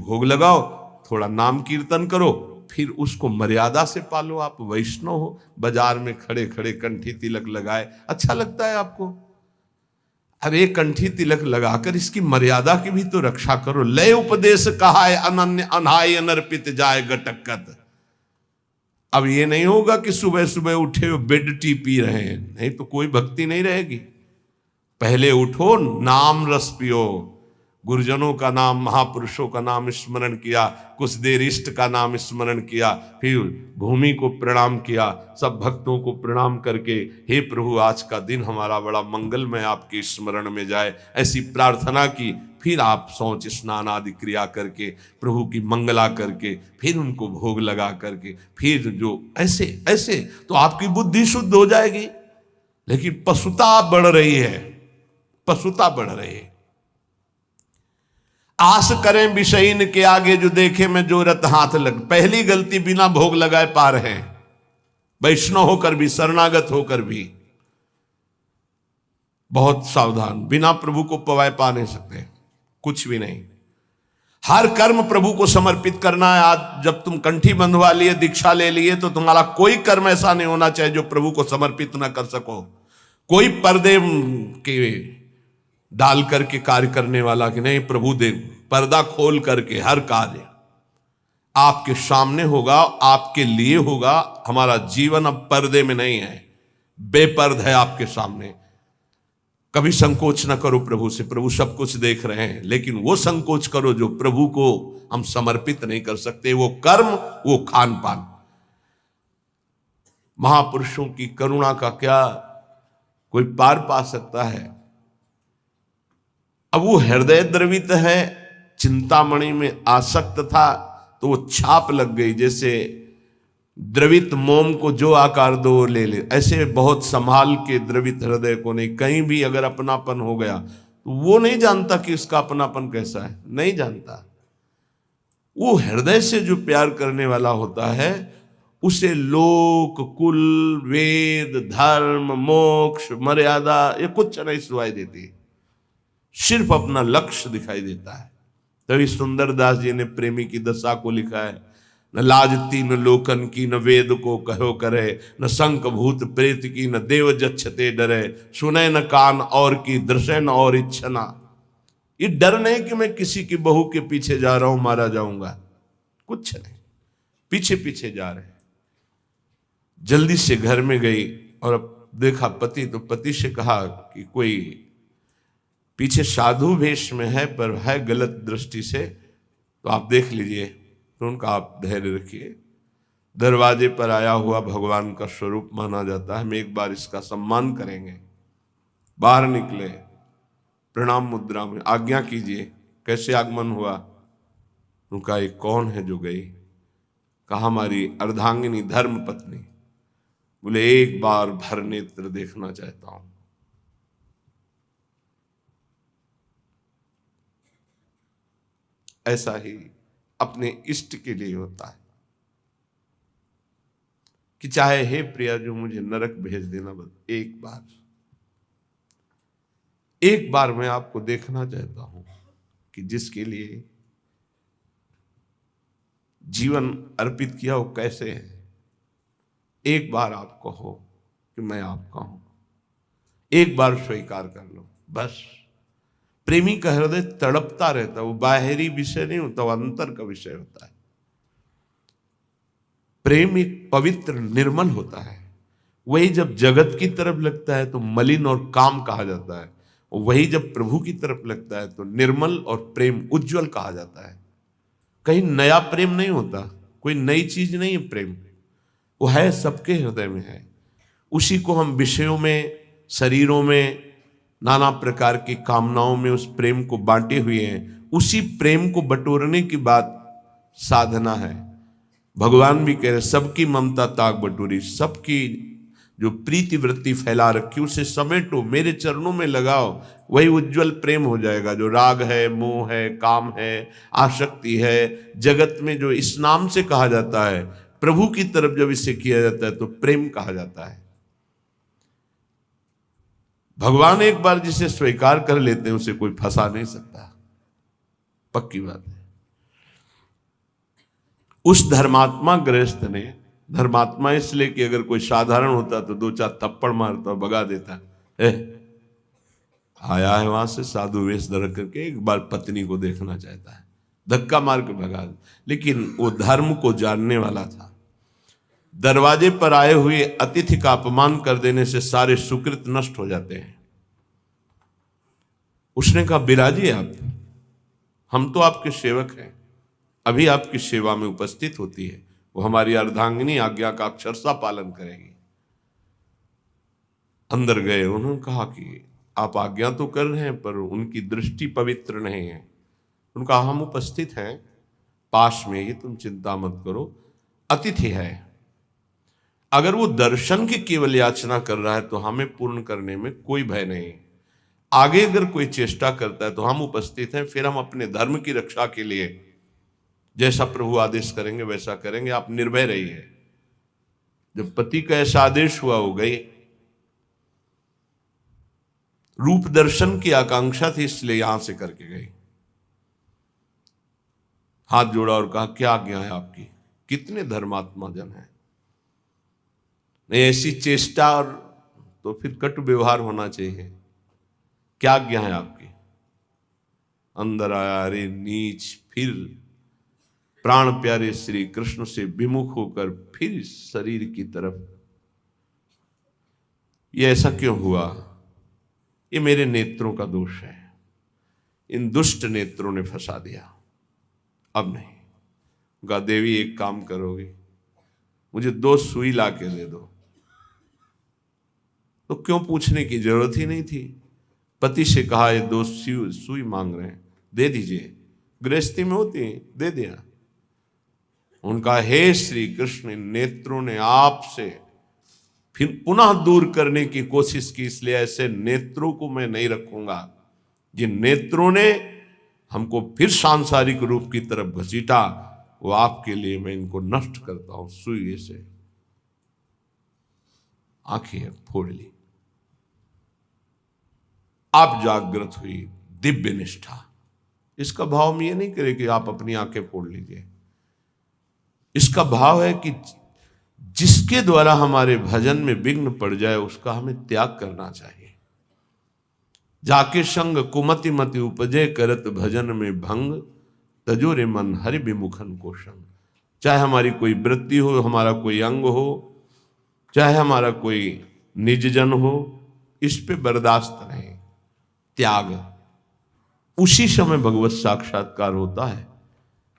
भोग लगाओ, थोड़ा नाम कीर्तन करो, फिर उसको मर्यादा से पालो। आप वैष्णव हो, बाजार में खड़े खड़े कंठी तिलक लगाए, अच्छा लगता है आपको? अरे कंठी तिलक लगाकर इसकी मर्यादा की भी तो रक्षा करो। लय उपदेश कहा है अनन्य अनाय अनर्पित जाए गटकत। अब ये नहीं होगा कि सुबह सुबह उठे हो बेड टी पी रहे हैं, नहीं तो कोई भक्ति नहीं रहेगी। पहले उठो, नाम रस पियो, गुरुजनों का नाम, महापुरुषों का नाम स्मरण किया, कुछ देर इष्ट का नाम स्मरण किया, फिर भूमि को प्रणाम किया, सब भक्तों को प्रणाम करके हे प्रभु आज का दिन हमारा बड़ा मंगलमय आपके स्मरण में जाए, ऐसी प्रार्थना की। फिर आप शौच स्नान आदि क्रिया करके प्रभु की मंगला करके फिर उनको भोग लगा करके फिर जो ऐसे ऐसे तो आपकी बुद्धि शुद्ध हो जाएगी। लेकिन पशुता बढ़ रही है, पशुता बढ़ रही है। आस करें विषयीन के आगे जो देखे मैं जो रत हाथ लग। पहली गलती बिना भोग लगाए पा रहे हैं, वैष्णव होकर भी, शरणागत होकर भी। बहुत सावधान, बिना प्रभु को पवाए पा नहीं सकते, कुछ भी नहीं। हर कर्म प्रभु को समर्पित करना है। आज जब तुम कंठी बंधवा लिए, दीक्षा ले लिए, तो तुम्हारा कोई कर्म ऐसा नहीं होना चाहिए जो प्रभु को समर्पित ना कर सको। कोई पर्दे के डाल करके कार्य करने वाला कि नहीं, प्रभु दे पर्दा खोल करके हर कार्य आपके सामने होगा, आपके लिए होगा। हमारा जीवन अब पर्दे में नहीं है, बेपर्द है आपके सामने। कभी संकोच न करो प्रभु से, प्रभु सब कुछ देख रहे हैं, लेकिन वो संकोच करो जो प्रभु को हम समर्पित नहीं कर सकते। वो कर्म, वो खान पान। महापुरुषों की करुणा का क्या कोई पार पा सकता है? अब वो हृदय द्रवित है, चिंतामणि में आसक्त था तो वो छाप लग गई। जैसे द्रवित मोम को जो आकार दो ले ले, ऐसे बहुत संभाल के द्रवित हृदय को नहीं। कहीं भी अगर अपनापन हो गया तो वो नहीं जानता कि उसका अपनापन कैसा है, नहीं जानता। वो हृदय से जो प्यार करने वाला होता है उसे लोक कुल वेद धर्म मोक्ष मर्यादा ये कुछ नहीं सुनाई देती, सिर्फ अपना लक्ष्य दिखाई देता है। तभी सुंदरदास जी ने प्रेमी की दशा को लिखा है, न लाज तीन लोकन की, न वेद को कहो करे, न शंख भूत प्रेत की, न देव जच्छते डरे, सुने न कान और की, दृश्य न और इच्छना। ये डर नहीं कि मैं किसी की बहू के पीछे जा रहा हूं, मारा जाऊंगा, कुछ नहीं, पीछे पीछे जा रहे हैं। जल्दी से घर में गई और अब देखा पति, तो पति से कहा कि कोई पीछे साधु वेश में है पर है गलत दृष्टि से, तो आप देख लीजिए। तो उनका आप धैर्य रखिए, दरवाजे पर आया हुआ भगवान का स्वरूप माना जाता है, हम एक बार इसका सम्मान करेंगे। बाहर निकले, प्रणाम मुद्रा में, आज्ञा कीजिए, कैसे आगमन हुआ? उनका एक कौन है जो गई? कहा हमारी अर्धांगिनी धर्म पत्नी। बोले एक बार भर नेत्र देखना चाहता हूं। ऐसा ही अपने इष्ट के लिए होता है कि चाहे हे प्रिया जो मुझे नरक भेज देना, बस एक बार मैं आपको देखना चाहता हूं कि जिसके लिए जीवन अर्पित किया वो कैसे है। एक बार आप कहो कि मैं आपका हूं, एक बार स्वीकार कर लो बस। प्रेमी का हृदय तड़पता रहता है, वो बाहरी विषय नहीं होता, वो अंतर का विषय होता है। प्रेम एक पवित्र निर्मल होता है। वही जब जगत की तरफ लगता है तो मलिन और काम कहा जाता है, वही जब प्रभु की तरफ लगता है तो निर्मल और प्रेम उज्जवल कहा जाता है। कहीं नया प्रेम नहीं होता, कोई नई चीज नहीं है प्रेम, वो है सबके हृदय में है। उसी को हम विषयों में, शरीरों में, नाना प्रकार की कामनाओं में उस प्रेम को बांटे हुए हैं। उसी प्रेम को बटोरने की बात साधना है। भगवान भी कह रहे सबकी ममता ताक बटोरी, सबकी जो प्रीति वृत्ति फैला रखी उसे समेटो, मेरे चरणों में लगाओ, वही उज्जवल प्रेम हो जाएगा। जो राग है, मोह है, काम है, आसक्ति है, जगत में जो इस नाम से कहा जाता है, प्रभु की तरफ जब इसे किया जाता है तो प्रेम कहा जाता है। भगवान एक बार जिसे स्वीकार कर लेते हैं उसे कोई फंसा नहीं सकता, पक्की बात है। उस धर्मात्मा गृहस्थ ने, धर्मात्मा इसलिए कि अगर कोई साधारण होता तो 2-4 थप्पड़ मारता और भगा देता, आया है वहां से साधु वेश धर करके, एक बार पत्नी को देखना चाहता है, धक्का मार के भगा दे। लेकिन वो धर्म को जानने वाला था। दरवाजे पर आए हुए अतिथि का अपमान कर देने से सारे सुकृत नष्ट हो जाते हैं। उसने कहा, बिराजिए आप, हम तो आपके सेवक हैं, अभी आपकी सेवा में उपस्थित होती है, वो हमारी अर्धांगिनी आज्ञा का अक्षरशः पालन करेगी। अंदर गए, उन्होंने कहा कि आप आज्ञा तो कर रहे हैं पर उनकी दृष्टि पवित्र नहीं है। उन्होंने कहा, हम उपस्थित हैं पास में ही, तुम चिंता मत करो, अतिथि है। अगर वो दर्शन की केवल याचना कर रहा है तो हमें पूर्ण करने में कोई भय नहीं। आगे अगर कोई चेष्टा करता है तो हम उपस्थित हैं, फिर हम अपने धर्म की रक्षा के लिए जैसा प्रभु आदेश करेंगे वैसा करेंगे, आप निर्भय रहिए। जब पति का ऐसा आदेश हुआ, हो गई। रूप दर्शन की आकांक्षा थी इसलिए यहां से करके गई। हाथ जोड़ा और कहा, क्या आज्ञा है आपकी? कितने धर्मात्मा जन हैं, नहीं ऐसी चेष्टा और तो फिर कटु व्यवहार होना चाहिए, क्या आज्ञा है आपकी? अंदर आया, अरे नीच, फिर प्राण प्यारे श्री कृष्ण से विमुख होकर फिर शरीर की तरफ। ये ऐसा क्यों हुआ? ये मेरे नेत्रों का दोष है, इन दुष्ट नेत्रों ने फंसा दिया। अब नहीं। गा देवी एक काम करोगी, मुझे 2 सुई ला के दे दो। तो क्यों पूछने की जरूरत ही नहीं थी। पति से कहा, ये 2 सुई मांग रहे हैं, दे दीजिए, गृहस्थी में होती है, दे दिया। उनका, हे श्री कृष्ण, नेत्रों ने आपसे फिर पुनः दूर करने की कोशिश की, इसलिए ऐसे नेत्रों को मैं नहीं रखूंगा। जिन नेत्रों ने हमको फिर सांसारिक रूप की तरफ घसीटा, वो आपके लिए मैं इनको नष्ट करता हूं। सुई से आंखें फोड़ ली। आप जागृत हुई, दिव्य निष्ठा। इसका भाव हम ये नहीं करें कि आप अपनी आंखें फोड़ लीजिए। इसका भाव है कि जिसके द्वारा हमारे भजन में विघ्न पड़ जाए उसका हमें त्याग करना चाहिए। जाके संग कुमति मति उपजे, करत भजन में भंग, तजोरे मन हरि विमुखन को संग। चाहे हमारी कोई वृत्ति हो, हमारा कोई अंग हो, चाहे हमारा कोई निज जन हो, इस पे बर्दाश्त नहीं, त्याग। उसी समय भगवत साक्षात्कार होता है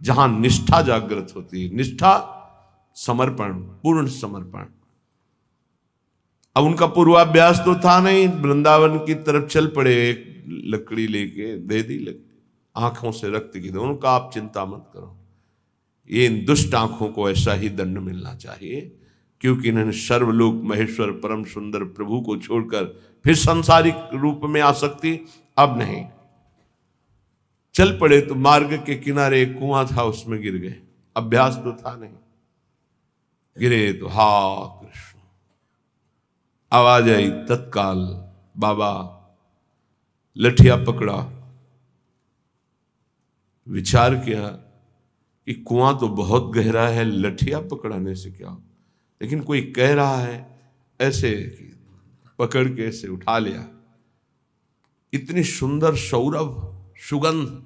जहां निष्ठा जागृत होती है। निष्ठा, समर्पण, पूर्ण समर्पण। अब उनका पूर्वाभ्यास तो था नहीं, वृंदावन की तरफ चल पड़े, एक लकड़ी लेके दे दी, आंखों से रक्त की। उनका, आप चिंता मत करो, ये इन दुष्ट आंखों को ऐसा ही दंड मिलना चाहिए, क्योंकि इन्होंने सर्वलोक महेश्वर परम सुंदर प्रभु को छोड़कर फिर सांसारिक रूप में आसक्ति। अब नहीं। चल पड़े तो मार्ग के किनारे एक कुआं था, उसमें गिर गए। अभ्यास तो था नहीं, गिरे तो हा कृष्ण, आवाज आई तत्काल। बाबा लठिया पकड़ा, विचार किया कि कुआं तो बहुत गहरा है, लठिया पकड़ाने से क्या हो, लेकिन कोई कह रहा है, ऐसे पकड़ के ऐसे उठा लिया। इतनी सुंदर सौरभ, सुगंध,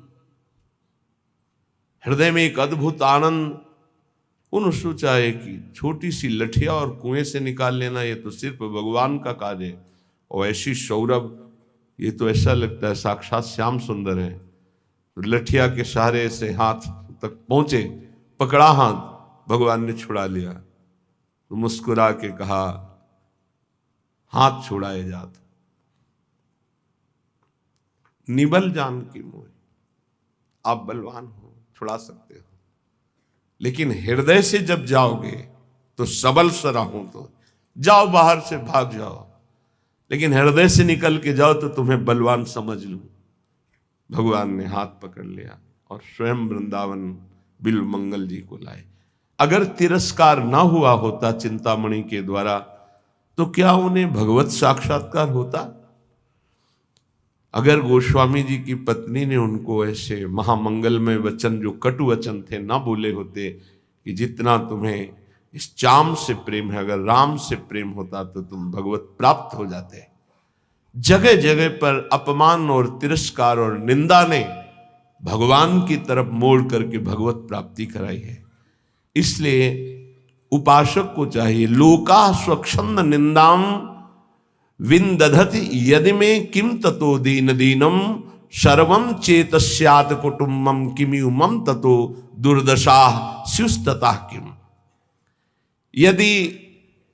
हृदय में एक अद्भुत आनंद। उन्होंने सोचा है कि छोटी सी लठिया और कुएं से निकाल लेना, ये तो सिर्फ भगवान का कार्य है, और ऐसी सौरभ, ये तो ऐसा लगता है साक्षात श्याम सुंदर है। तो लठिया के सहारे से हाथ तक पहुंचे, पकड़ा हाथ, भगवान ने छुड़ा लिया। तो मुस्कुरा के कहा, हाथ छुड़ाए जात, निबल जान की मोह। आप बलवान हो, छुड़ा सकते हो, लेकिन हृदय से जब जाओगे तो सबल सराहूं, तो जाओ, बाहर से भाग जाओ, लेकिन हृदय से निकल के जाओ तो तुम्हें बलवान समझ लूं। भगवान ने हाथ पकड़ लिया और स्वयं वृंदावन बिल्व मंगल जी को लाए। अगर तिरस्कार ना हुआ होता चिंतामणि के द्वारा, तो क्या उन्हें भगवत साक्षात्कार होता? अगर गोस्वामी जी की पत्नी ने उनको ऐसे महामंगलमय वचन, जो कटु वचन थे, ना बोले होते कि जितना तुम्हें इस चाम से प्रेम है, अगर राम से प्रेम होता तो तुम भगवत प्राप्त हो जाते। जगह जगह पर अपमान और तिरस्कार और निंदा ने भगवान की तरफ मोड़ करके भगवत प्राप्ति कराई है। इसलिए उपासक को चाहिए, लोका स्वच्छंद निंदाम विंदधति यदि में किम ततो दीन दीनम सर्वम चेतस्यात कुटुंबम किमु मम ततो दुर्दशा स्युस्तता किम। यदि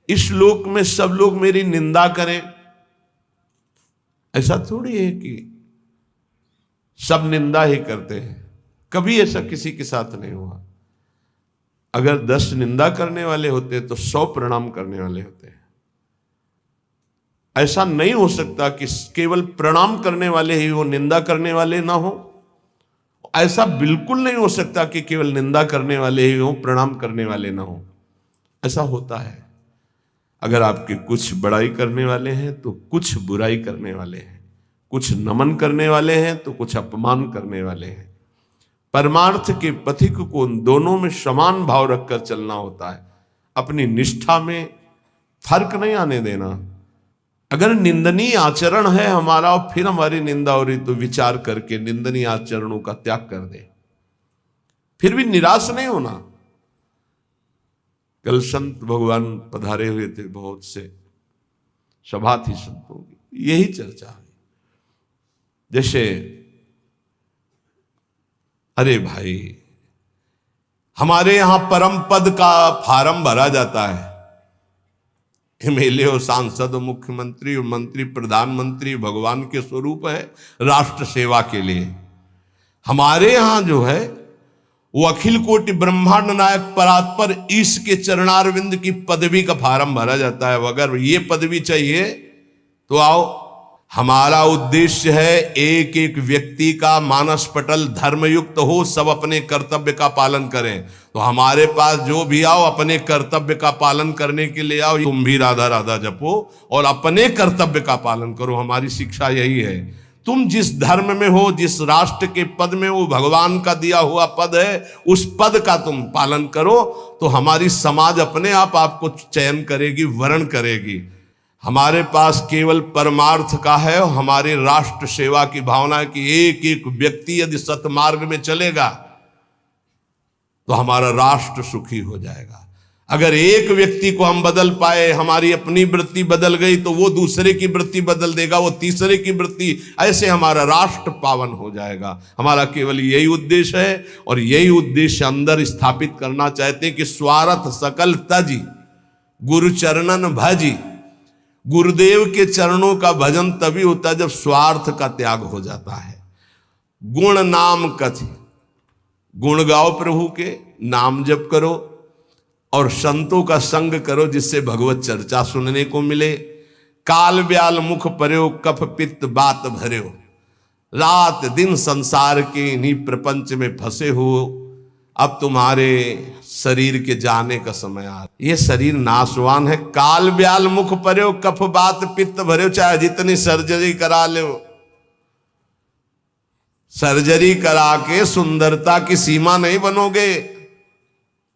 इस लोक में सब लोग मेरी निंदा करें, ऐसा थोड़ी है कि सब निंदा ही करते हैं, कभी ऐसा किसी के साथ नहीं हुआ। अगर 10 निंदा करने वाले होते तो 100 प्रणाम करने वाले होते हैं। ऐसा नहीं हो सकता कि केवल प्रणाम करने वाले ही वो निंदा करने वाले ना हो। ऐसा बिल्कुल नहीं हो सकता कि केवल निंदा करने वाले ही हो, प्रणाम करने वाले ना हो। ऐसा होता है। अगर आपके कुछ बड़ाई करने वाले हैं तो कुछ बुराई करने वाले हैं, कुछ नमन करने वाले हैं तो कुछ अपमान करने वाले हैं। परमार्थ के पथिक को उन दोनों में समान भाव रखकर चलना होता है। अपनी निष्ठा में फर्क नहीं आने देना। अगर निंदनीय आचरण है हमारा और फिर हमारी निंदा हो रही तो विचार करके निंदनीय आचरणों का त्याग कर दे, फिर भी निराश नहीं होना। कल संत भगवान पधारे हुए थे, बहुत से सभा थी संतों की, यही चर्चा हुई। जैसे अरे भाई, हमारे यहां परम पद का फार्म भरा जाता है। एमएलए और सांसद और मुख्यमंत्री और मंत्री, प्रधानमंत्री भगवान के स्वरूप है राष्ट्र सेवा के लिए। हमारे यहां जो है वो अखिल कोटि ब्रह्मांड नायक परात्पर ईश के चरणारविंद की पदवी का फार्म भरा जाता है। अगर ये पदवी चाहिए तो आओ। हमारा उद्देश्य है एक एक व्यक्ति का मानस पटल धर्मयुक्त हो, सब अपने कर्तव्य का पालन करें। तो हमारे पास जो भी आओ अपने कर्तव्य का पालन करने के लिए आओ। तुम भी राधा राधा जपो और अपने कर्तव्य का पालन करो। हमारी शिक्षा यही है। तुम जिस धर्म में हो, जिस राष्ट्र के पद में हो, भगवान का दिया हुआ पद है, उस पद का तुम पालन करो तो हमारी समाज अपने आप आपको चयन करेगी, वर्ण करेगी। हमारे पास केवल परमार्थ का है और हमारे राष्ट्र सेवा की भावना की एक एक व्यक्ति यदि सतमार्ग में चलेगा तो हमारा राष्ट्र सुखी हो जाएगा। अगर एक व्यक्ति को हम बदल पाए, हमारी अपनी वृत्ति बदल गई तो वो दूसरे की वृत्ति बदल देगा, वो तीसरे की वृत्ति, ऐसे हमारा राष्ट्र पावन हो जाएगा। हमारा केवल यही उद्देश्य है और यही उद्देश्य अंदर स्थापित करना चाहते हैं कि स्वार्थ सकल तजी गुरु चरणन भजी। गुरुदेव के चरणों का भजन तभी होता है जब स्वार्थ का त्याग हो जाता है। गुण नाम कथि, गुण गाओ प्रभु के, नाम जप करो और संतों का संग करो जिससे भगवत चर्चा सुनने को मिले। काल ब्याल मुख पर्यो कफ पित्त बात भर्यो, रात दिन संसार के इन्हीं प्रपंच में फंसे हो। अब तुम्हारे शरीर के जाने का समय आ, ये शरीर नाशवान है। काल ब्याल मुख पर्यो कफ बात पित्त भर्यो, चाहे जितनी सर्जरी करा लो, सर्जरी करा के सुंदरता की सीमा नहीं बनोगे।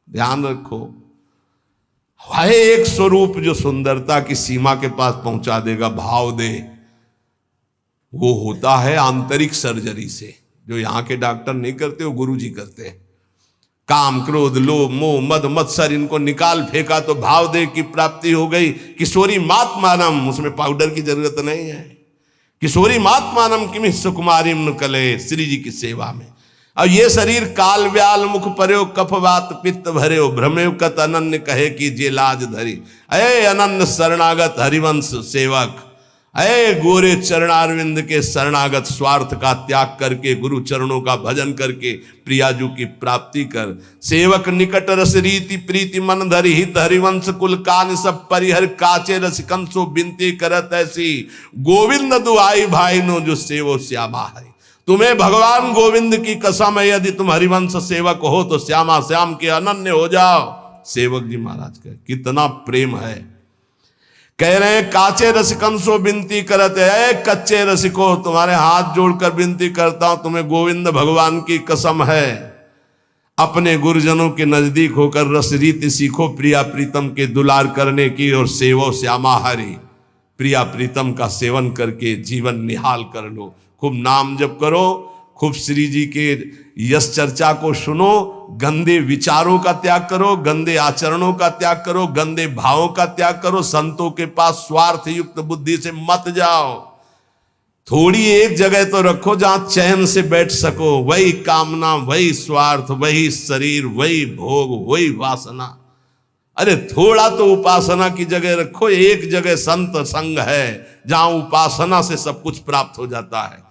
ध्यान रखो, है एक स्वरूप जो सुंदरता की सीमा के पास पहुंचा देगा, भाव दे। वो होता है आंतरिक सर्जरी से, जो यहां के डॉक्टर नहीं करते, वो गुरु जी करते हैं। काम क्रोध लोभ मोह मद मत्सर इनको निकाल फेंका तो भाव देह की प्राप्ति हो गई। किशोरी मातमानम, उसमें पाउडर की जरूरत नहीं है। किशोरी मातमानम किम सुकुमारी कले, श्री जी की सेवा में। और ये शरीर काल व्याल मुख पर्यो कफ बात पित्त भर्यो, भ्रमेव कत अनन्य कहे कि जे लाज धरी। अये अनन्य शरणागत हरिवंश सेवक, अये गोरे चरणारविंद के शरणागत, स्वार्थ का त्याग करके गुरु चरणों का भजन करके प्रियाजू की प्राप्ति कर। सेवक निकट रस रीति प्रीति मन धरि, हित हरिवंश कुल कान सब परिहर, काचे रसिकंसो बिनती करत ऐसी। गोविंद दुआई भाई नो जो सेवो श्यामा है। तुम्हें भगवान गोविंद की कसम है, यदि तुम हरिवंश सेवक हो तो श्यामा श्याम के अनन्य हो जाओ। सेवक जी महाराज का कितना प्रेम है। कह रहे हैं काचे रसिकंसो बिनती करत है, कच्चे रसिको तुम्हारे हाथ जोड़कर विनती करता हूं, तुम्हें गोविंद भगवान की कसम है। अपने गुरुजनों के नजदीक होकर रस रीति सीखो, प्रिया प्रीतम के दुलार करने की, और सेवो श्यामा हरि, प्रिया प्रीतम का सेवन करके जीवन निहाल कर लो। खूब नाम जप करो, खूब श्री जी के यश चर्चा को सुनो, गंदे विचारों का त्याग करो, गंदे आचरणों का त्याग करो, गंदे भावों का त्याग करो। संतों के पास स्वार्थ युक्त बुद्धि से मत जाओ। थोड़ी एक जगह तो रखो जहां चैन से बैठ सको। वही कामना, वही स्वार्थ, वही शरीर, वही भोग, वही वासना। अरे थोड़ा तो उपासना की जगह रखो। एक जगह संत संग है जहां उपासना से सब कुछ प्राप्त हो जाता है।